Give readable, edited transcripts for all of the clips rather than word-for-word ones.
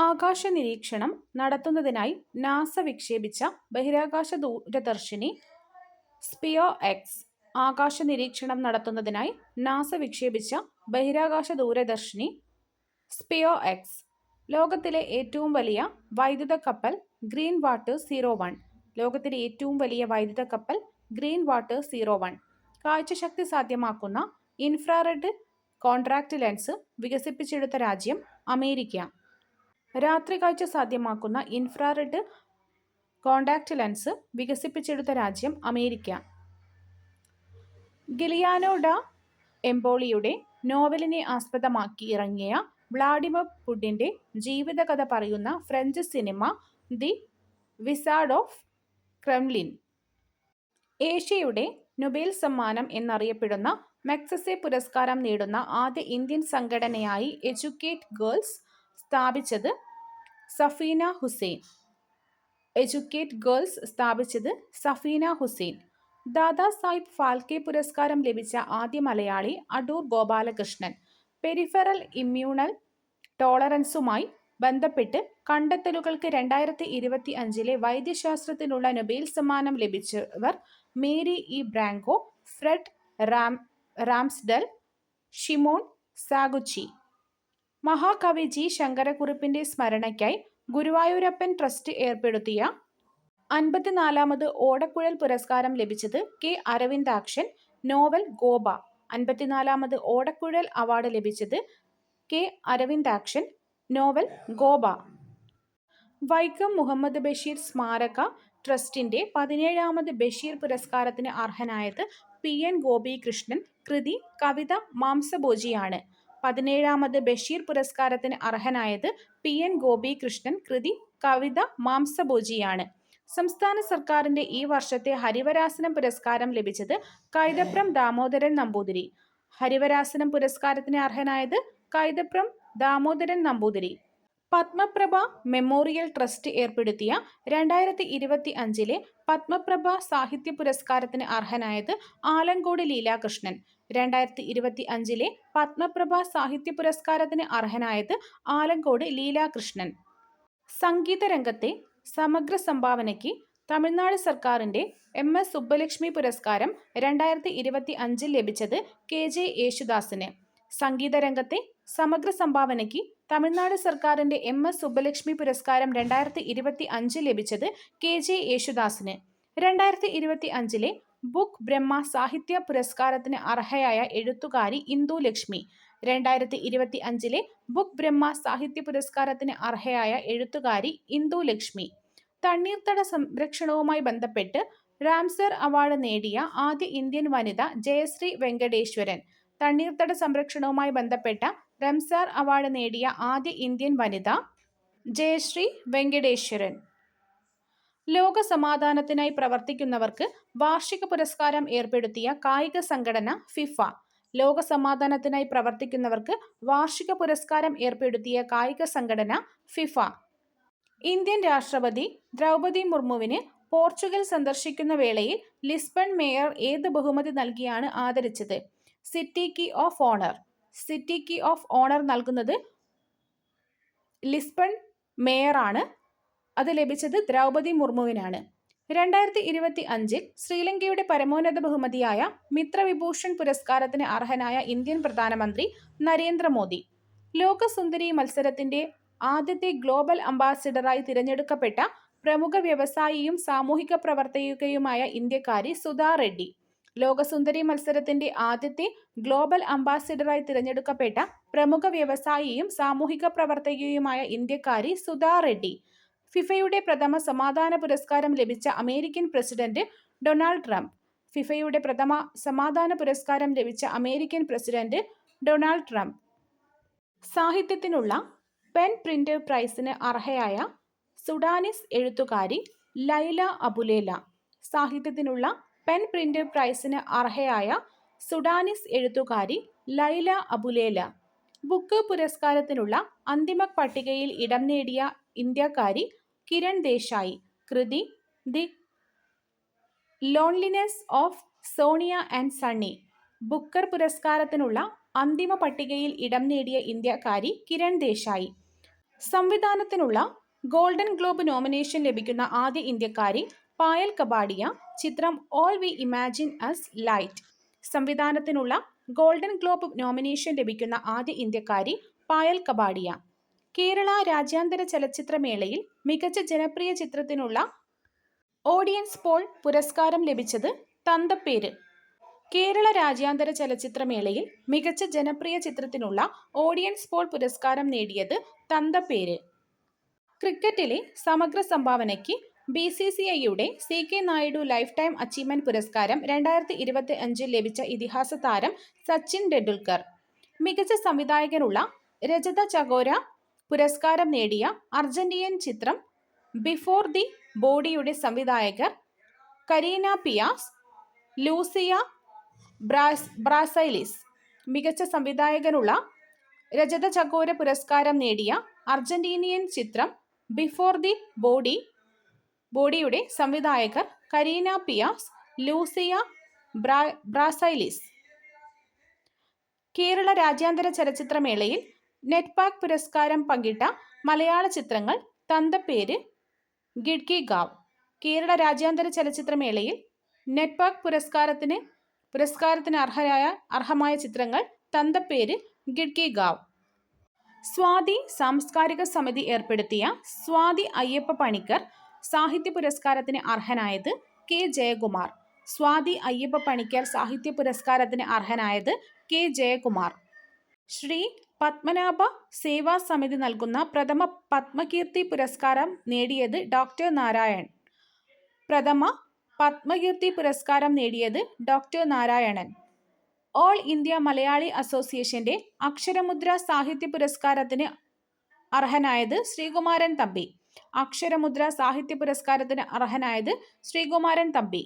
ആകാശ നിരീക്ഷണം നടത്തുന്നതിനായി നാസ വിക്ഷേപിച്ച ബഹിരാകാശ ദൂരദർശിനി സ്പിയോ എക്സ്. ആകാശ നിരീക്ഷണം നടത്തുന്നതിനായി നാസ വിക്ഷേപിച്ച ബഹിരാകാശ ദൂരദർശിനി സ്പിയോ എക്സ്. ലോകത്തിലെ ഏറ്റവും വലിയ വൈദ്യുത കപ്പൽ ഗ്രീൻ വാട്ടർ 01. ലോകത്തിലെ ഏറ്റവും വലിയ വൈദ്യുത കപ്പൽ ഗ്രീൻ വാട്ടർ 01. കാഴ്ചശക്തി സാധ്യമാക്കുന്ന ഇൻഫ്രാറെഡ് കോൺട്രാക്ട് ലെൻസ് വികസിപ്പിച്ചെടുത്ത രാജ്യം അമേരിക്ക. രാത്രി കാഴ്ച സാധ്യമാക്കുന്ന ഇൻഫ്രാറെഡ് കോൺടാക്ട് ലെൻസ് വികസിപ്പിച്ചെടുത്ത രാജ്യം അമേരിക്ക. ഗിലിയാനോ ഡ എംപോളിയുടെ നോവലിനെ ആസ്പദമാക്കി ഇറങ്ങിയ വ്ളാഡിമർ പുടിൻ്റെ ജീവിതകഥ പറയുന്ന French cinema the wizard of Kremlin. ഏഷ്യയുടെ നൊബേൽ സമ്മാനം എന്നറിയപ്പെടുന്ന മഗ്സസെ പുരസ്കാരം നേടുന്ന ആദ്യ ഇന്ത്യൻ സംഘടനയായി എഡ്യൂക്കേറ്റ് ഗേൾസ് സ്ഥാപിച്ചത് സഫീന ഹുസൈൻ. എഡ്യൂക്കേറ്റ് ഗേൾസ് സ്ഥാപിച്ചത് സഫീന ഹുസൈൻ. ദാദാ സാഹിബ് ഫാൽക്കെ പുരസ്കാരം ലഭിച്ച ആദ്യ മലയാളി അടൂർ ഗോപാലകൃഷ്ണൻ. പെരിഫറൽ ഇമ്മ്യൂണൽ ടോളറൻസുമായി ബന്ധപ്പെട്ട് കണ്ടെത്തലുകൾക്ക് 2025 വൈദ്യശാസ്ത്രത്തിനുള്ള നൊബേൽ സമ്മാനം ലഭിച്ചവർ Mary E Brunkow, Fred Ramsdell, Shimon Sakaguchi. മഹാകവി ജി ശങ്കരക്കുറുപ്പിൻ്റെ സ്മരണയ്ക്കായി ഗുരുവായൂരപ്പൻ ട്രസ്റ്റ് ഏർപ്പെടുത്തിയ 54ാമത് ഓടക്കുഴൽ പുരസ്കാരം ലഭിച്ചത് കെ അരവിന്ദാക്ഷൻ. നോവൽ ഗോപ. 54ാമത് ഓടക്കുഴൽ അവാർഡ് ലഭിച്ചത് കെ അരവിന്ദാക്ഷൻ. നോവൽ ഗോപ. വൈക്കം മുഹമ്മദ് ബഷീർ സ്മാരക ട്രസ്റ്റിൻ്റെ 17ാമത് ബഷീർ പുരസ്കാരത്തിന് അർഹനായത് പി എൻ ഗോപികൃഷ്ണൻ. കൃതി കവിത മാംസഭോജിയാണ്. 17ാമത് ബഷീർ പുരസ്കാരത്തിന് അർഹനായത് പി എൻ ഗോപികൃഷ്ണൻ. കൃതി കവിത മാംസഭോജിയാണ്. സംസ്ഥാന സർക്കാരിൻ്റെ ഈ വർഷത്തെ ഹരിവരാസനം പുരസ്കാരം ലഭിച്ചത് കൈതപ്രം ദാമോദരൻ നമ്പൂതിരി. ഹരിവരാസനം പുരസ്കാരത്തിന് അർഹനായത് കൈതപ്രം ദാമോദരൻ നമ്പൂതിരി. പത്മപ്രഭ മെമ്മോറിയൽ ട്രസ്റ്റ് ഏർപ്പെടുത്തിയ 2025 പത്മപ്രഭ സാഹിത്യ പുരസ്കാരത്തിന് അർഹനായത് ആലങ്കോട് ലീലാകൃഷ്ണൻ. 2025 പത്മപ്രഭ സാഹിത്യ പുരസ്കാരത്തിന് അർഹനായത് ആലങ്കോട് ലീലാകൃഷ്ണൻ. സംഗീത രംഗത്തെ സമഗ്ര സംഭാവനയ്ക്ക് തമിഴ്നാട് സർക്കാരിൻ്റെ എം.എസ്. സുബ്ബലക്ഷ്മി പുരസ്കാരം 2025 ലഭിച്ചത് കെ ജെ യേശുദാസിന്. സംഗീത രംഗത്തെ സമഗ്ര സംഭാവനയ്ക്ക് തമിഴ്നാട് സർക്കാരിൻ്റെ എം.എസ്. സുബ്ബലക്ഷ്മി പുരസ്കാരം 2025 ലഭിച്ചത് കെ ജെ യേശുദാസിന്. 2025 ബുക്ക് ബ്രഹ്മ സാഹിത്യ പുരസ്കാരത്തിന് അർഹയായ എഴുത്തുകാരി ഇന്ദു ലക്ഷ്മി. 2025 ബുക്ക് ബ്രഹ്മ സാഹിത്യ പുരസ്കാരത്തിന് അർഹയായ എഴുത്തുകാരി ഇന്ദു ലക്ഷ്മി. തണ്ണീർത്തട സംരക്ഷണവുമായി ബന്ധപ്പെട്ട് റാംസർ അവാർഡ് നേടിയ ആദ്യ ഇന്ത്യൻ വനിത ജയശ്രീ വെങ്കടേശ്വരൻ. തണ്ണീർത്തട സംരക്ഷണവുമായി ബന്ധപ്പെട്ട റാംസർ അവാർഡ് നേടിയ ആദ്യ ഇന്ത്യൻ വനിത ജയശ്രീ വെങ്കടേശ്വരൻ. ലോക സമാധാനത്തിനായി പ്രവർത്തിക്കുന്നവർക്ക് വാർഷിക പുരസ്കാരം ഏർപ്പെടുത്തിയ കായിക സംഘടന ഫിഫ. ലോക സമാധാനത്തിനായി പ്രവർത്തിക്കുന്നവർക്ക് വാർഷിക പുരസ്കാരം ഏർപ്പെടുത്തിയ കായിക സംഘടന ഫിഫ. ഇന്ത്യൻ രാഷ്ട്രപതി ദ്രൗപദി മുർമുവിന് പോർച്ചുഗൽ സന്ദർശിക്കുന്ന വേളയിൽ ലിസ്ബൺ മേയർ ഏത് ബഹുമതി നൽകിയാണ് ആദരിച്ചത്? City key of honour. City key of honour നൽകുന്നത് ലിസ്ബൺ മേയറാണ്. അത് ലഭിച്ചത് ദ്രൗപദി മുർമുവിനാണ്. 2025 ശ്രീലങ്കയുടെ പരമോന്നത ബഹുമതിയായ മിത്രവിഭൂഷൺ പുരസ്കാരത്തിന് അർഹനായ ഇന്ത്യൻ പ്രധാനമന്ത്രി നരേന്ദ്രമോദി. ലോകസുന്ദരി മത്സരത്തിൻ്റെ ആദ്യത്തെ ഗ്ലോബൽ അംബാസിഡറായി തിരഞ്ഞെടുക്കപ്പെട്ട പ്രമുഖ വ്യവസായിയും സാമൂഹിക പ്രവർത്തകയുമായ ഇന്ത്യക്കാരി സുധാ റെഡ്ഡി. ലോകസുന്ദരി മത്സരത്തിൻ്റെ ആദ്യത്തെ ഗ്ലോബൽ അംബാസിഡറായി തിരഞ്ഞെടുക്കപ്പെട്ട പ്രമുഖ വ്യവസായിയും സാമൂഹിക പ്രവർത്തകയുമായ ഇന്ത്യക്കാരി സുധാ റെഡ്ഡി. ഫിഫയുടെ പ്രഥമ സമാധാന പുരസ്കാരം ലഭിച്ച അമേരിക്കൻ പ്രസിഡന്റ് ഡൊണാൾഡ് ട്രംപ്. ഫിഫയുടെ പ്രഥമ സമാധാന പുരസ്കാരം ലഭിച്ച അമേരിക്കൻ പ്രസിഡന്റ് ഡൊണാൾഡ് ട്രംപ്. സാഹിത്യത്തിനുള്ള പെൻ പ്രിന്റർ പ്രൈസിന് അർഹയായ സുഡാനിസ് എഴുത്തുകാരി ലൈല അബുലേല. സാഹിത്യത്തിനുള്ള പെൻ പ്രിന്റർ പ്രൈസിന് അർഹയായ സുഡാനിസ് എഴുത്തുകാരി ലൈല അബുലേല. ബുക്ക് പുരസ്കാരത്തിനുള്ള അന്തിമ പട്ടികയിൽ ഇടം നേടിയ ഇന്ത്യക്കാരി കിരൺ ദേശായി. കൃതി the loneliness of Sonia and Sunny. Booker പുരസ്കാരത്തിനുള്ള അന്തിമ പട്ടികയിൽ ഇടം നേടിയ ഇന്ത്യക്കാരി കിരൺ ദേശായി. സംവിധാനത്തിനുള്ള ഗോൾഡൻ ഗ്ലോബ് നോമിനേഷൻ ലഭിക്കുന്ന ആദ്യ ഇന്ത്യക്കാരി പായൽ കപാഡിയ. ചിത്രം all we imagine as light. സംവിധാനത്തിനുള്ള ഗോൾഡൻ ഗ്ലോബ് നോമിനേഷൻ ലഭിക്കുന്ന ആദ്യ ഇന്ത്യക്കാരി പായൽ കപാഡിയ. കേരള രാജ്യാന്തര ചലച്ചിത്രമേളയിൽ മികച്ച ജനപ്രിയ ചിത്രത്തിനുള്ള ഓഡിയൻസ് പോൾ പുരസ്കാരം ലഭിച്ചത് തന്തപ്പേര്. കേരള രാജ്യാന്തര ചലച്ചിത്രമേളയിൽ മികച്ച ജനപ്രിയ ചിത്രത്തിനുള്ള ഓഡിയൻസ് പോൾ പുരസ്കാരം നേടിയത് തന്തപ്പേര്. ക്രിക്കറ്റിലെ സമഗ്ര സംഭാവനയ്ക്ക് BCCIയുടെ CK Naidu life time achievement പുരസ്കാരം 2025 ലഭിച്ച ഇതിഹാസ താരം സച്ചിൻ ടെണ്ടുൽക്കർ. മികച്ച സംവിധായകനുള്ള രജത ചകോര പുരസ്കാരം നേടിയ അർജന്റീനിയൻ ചിത്രം ബിഫോർ ദി ബോഡിയുടെ സംവിധായകർ കരീന പിയാസ്, ലൂസിയ ബ്രാസൈലിസ്. മികച്ച സംവിധായകനുള്ള രജത ചകോര പുരസ്കാരം നേടിയ അർജന്റീനിയൻ ചിത്രം ബിഫോർ ദി ബോഡിയുടെ സംവിധായകർ കരീന പിയാസ്, ലൂസിയ ബ്രാസൈലിസ്. കേരള രാജ്യാന്തര ചലച്ചിത്രമേളയിൽ നെറ്റ്പാക് പുരസ്കാരം പങ്കിട്ട മലയാള ചിത്രങ്ങൾ തന്തപ്പേര്, ഗിഡ്കി ഗാവ്. കേരള രാജ്യാന്തര ചലച്ചിത്രമേളയിൽ നെറ്റ്പാക് പുരസ്കാരത്തിന് അർഹമായ ചിത്രങ്ങൾ തന്തപ്പേര്, ഗിഡ്കി ഗാവ്. സ്വാതി സാംസ്കാരിക സമിതി ഏർപ്പെടുത്തിയ സ്വാതി അയ്യപ്പ പണിക്കർ സാഹിത്യ പുരസ്കാരത്തിന് അർഹനായത് K. ജയകുമാർ. സ്വാതി അയ്യപ്പ പണിക്കർ സാഹിത്യ പുരസ്കാരത്തിന് അർഹനായത് K. ജയകുമാർ. ശ്രീ പത്മനാഭ സേവാ സമിതി നൽകുന്ന പ്രഥമ പത്മകീർത്തി പുരസ്കാരം നേടിയത് ഡോക്ടർ നാരായൺ. പ്രഥമ പത്മകീർത്തി പുരസ്കാരം നേടിയത് doctor Narayanan. All India Malayali അസോസിയേഷന്റെ അക്ഷരമുദ്ര സാഹിത്യ പുരസ്കാരത്തിന് അർഹനായത് ശ്രീകുമാരൻ തമ്പി. അക്ഷരമുദ്ര സാഹിത്യ പുരസ്കാരത്തിന് അർഹനായത് ശ്രീകുമാരൻ തമ്പി.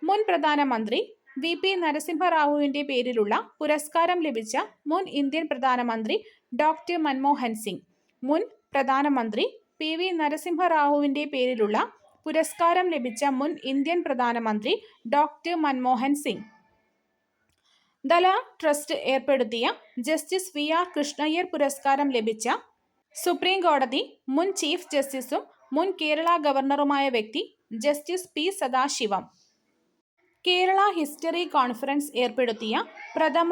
മുൻ പ്രധാനമന്ത്രി VP നരസിംഹറാവുവിന്റെ പേരിലുള്ള പുരസ്കാരം ലഭിച്ച മുൻ ഇന്ത്യൻ പ്രധാനമന്ത്രി ഡോക്ടർ മൻമോഹൻ സിംഗ്. മുൻ പ്രധാനമന്ത്രി PV നരസിംഹറാവുവിന്റെ പേരിലുള്ള പുരസ്കാരം ലഭിച്ച മുൻ ഇന്ത്യൻ പ്രധാനമന്ത്രി ഡോക്ടർ മൻമോഹൻ സിംഗ്. ദലാൽ ട്രസ്റ്റ് ഏർപ്പെടുത്തിയ ജസ്റ്റിസ് VR കൃഷ്ണയ്യർ പുരസ്കാരം ലഭിച്ച സുപ്രീം കോടതി മുൻ ചീഫ് ജസ്റ്റിസും മുൻ കേരള ഗവർണറുമായ വ്യക്തി justice P. Sadasivam. Kerala history conference ഏർപ്പെടുത്തിയ പ്രഥമ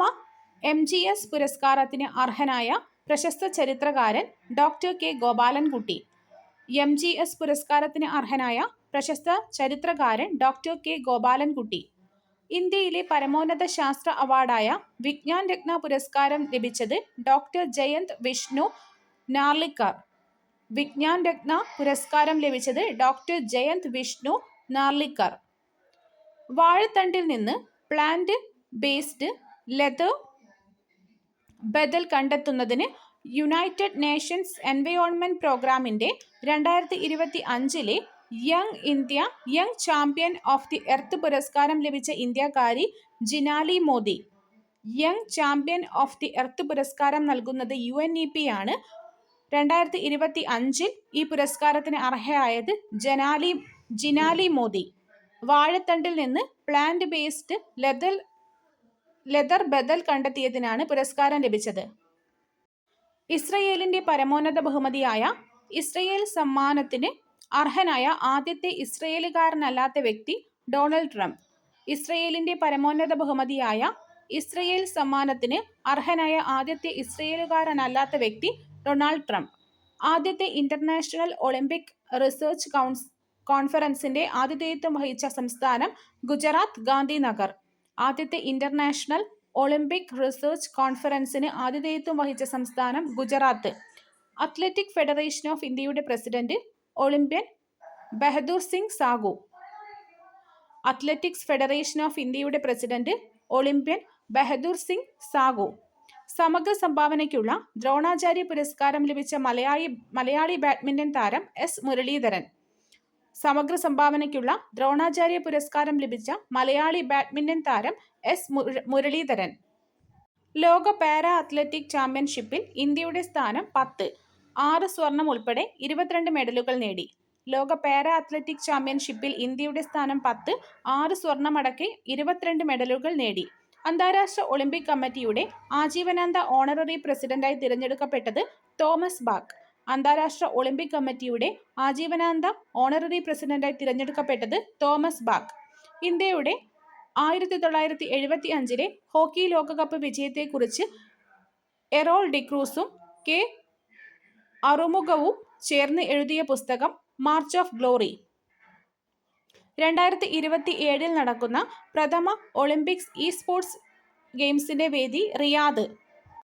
MGS പുരസ്കാരത്തിന് അർഹനായ പ്രശസ്ത ചരിത്രകാരൻ ഡോക്ടർ K. ഗോപാലൻകുട്ടി. MGS പുരസ്കാരത്തിന് അർഹനായ പ്രശസ്ത ചരിത്രകാരൻ ഡോക്ടർ K. ഗോപാലൻകുട്ടി. ഇന്ത്യയിലെ പരമോന്നത ശാസ്ത്ര അവാർഡായ വിജ്ഞാൻ രത്ന പുരസ്കാരം ലഭിച്ചത് ഡോക്ടർ ജയന്ത് വിഷ്ണു നാർലിക്കർ. വിജ്ഞാൻ രത്ന പുരസ്കാരം ലഭിച്ചത് ഡോക്ടർ ജയന്ത് വിഷ്ണു നാർലിക്കർ. വാഴത്തണ്ടിൽ നിന്ന് പ്ലാന്റ് ബേസ്ഡ് ലെതർ ബദൽ കണ്ടെത്തുന്നതിന് യുണൈറ്റഡ് നേഷൻസ് എൻവയോൺമെന്റ് പ്രോഗ്രാമിന്റെ 2025 young champion of the earth പുരസ്കാരം ലഭിച്ച ഇന്ത്യക്കാരി Jinali Modi. Young champion of the earth പുരസ്കാരം നൽകുന്നത് UNEP ആണ്. 2025 ഈ പുരസ്കാരത്തിന് അർഹയായത് ജിനാലി മോദി. വാഴത്തണ്ടിൽ നിന്ന് പ്ലാന്റ് ബേസ്ഡ് ലെതർ ബദൽ കണ്ടെത്തിയതിനാണ് പുരസ്കാരം ലഭിച്ചത്. ഇസ്രയേലിന്റെ പരമോന്നത ബഹുമതിയായ ഇസ്രയേൽ സമ്മാനത്തിന് അർഹനായ ആദ്യത്തെ ഇസ്രയേലുകാരനല്ലാത്ത വ്യക്തി ഡൊണാൾഡ് ട്രംപ്. ഇസ്രയേലിന്റെ പരമോന്നത ബഹുമതിയായ ഇസ്രയേൽ സമ്മാനത്തിന് അർഹനായ ആദ്യത്തെ ഇസ്രയേലുകാരനല്ലാത്ത വ്യക്തി ഡൊണാൾഡ് ട്രംപ്. ആദ്യത്തെ ഇന്റർനാഷണൽ ഒളിമ്പിക് റിസർച്ച് കോൺഫറൻസിന്റെ ആതിഥേയത്വം വഹിച്ച സംസ്ഥാനം ഗുജറാത്ത് ഗാന്ധിനഗർ. ആദ്യത്തെ ഇന്റർനാഷണൽ ഒളിമ്പിക് റിസർച്ച് കോൺഫറൻസിന് ആതിഥേയത്വം വഹിച്ച സംസ്ഥാനം ഗുജറാത്ത്. അത്ലറ്റിക് ഫെഡറേഷൻ ഓഫ് ഇന്ത്യയുടെ president olympian Bahadur Singh Sagu. Athletics federation of ഇന്ത്യയുടെ പ്രസിഡന്റ് ഒളിമ്പ്യൻ ബഹദൂർ സിംഗ് സാഗു. സമഗ്ര സംഭാവനയ്ക്കുള്ള ദ്രോണാചാര്യ പുരസ്കാരം ലഭിച്ച മലയാളി ബാഡ്മിന്റൺ താരം S. മുരളീധരൻ. സമഗ്ര സംഭാവനയ്ക്കുള്ള ദ്രോണാചാര്യ പുരസ്കാരം ലഭിച്ച മലയാളി ബാഡ്മിന്റൺ താരം S. മുരളീധരൻ. ലോക പാരാ അത്ലറ്റിക് ചാമ്പ്യൻഷിപ്പിൽ ഇന്ത്യയുടെ സ്ഥാനം 10. 6 സ്വർണം ഉൾപ്പെടെ 22 മെഡലുകൾ നേടി. ലോക പാരാ അത്ലറ്റിക് ചാമ്പ്യൻഷിപ്പിൽ ഇന്ത്യയുടെ സ്ഥാനം 10. 6 സ്വർണമടക്കം 22 മെഡലുകൾ നേടി. അന്താരാഷ്ട്ര ഒളിമ്പിക് കമ്മിറ്റിയുടെ ആജീവനാന്ത ഓണററി പ്രസിഡന്റായി തിരഞ്ഞെടുക്കപ്പെട്ടത് തോമസ് ബാക്ക്. അന്താരാഷ്ട്ര ഒളിമ്പിക് കമ്മിറ്റിയുടെ ആജീവനാന്ത ഓണററി പ്രസിഡന്റായി തിരഞ്ഞെടുക്കപ്പെട്ടത് തോമസ് ബാക്ക്. ഇന്ത്യയുടെ 1975 ഹോക്കി ലോകകപ്പ് വിജയത്തെക്കുറിച്ച് എറോൾ ഡിക്രൂസും കെ അറുമുഖവും ചേർന്ന് എഴുതിയ പുസ്തകം മാർച്ച് ഓഫ് ഗ്ലോറി. 2027 നടക്കുന്ന പ്രഥമ ഒളിമ്പിക്സ് സ്പോർട്സ് ഗെയിംസിന്റെ വേദി റിയാദ്.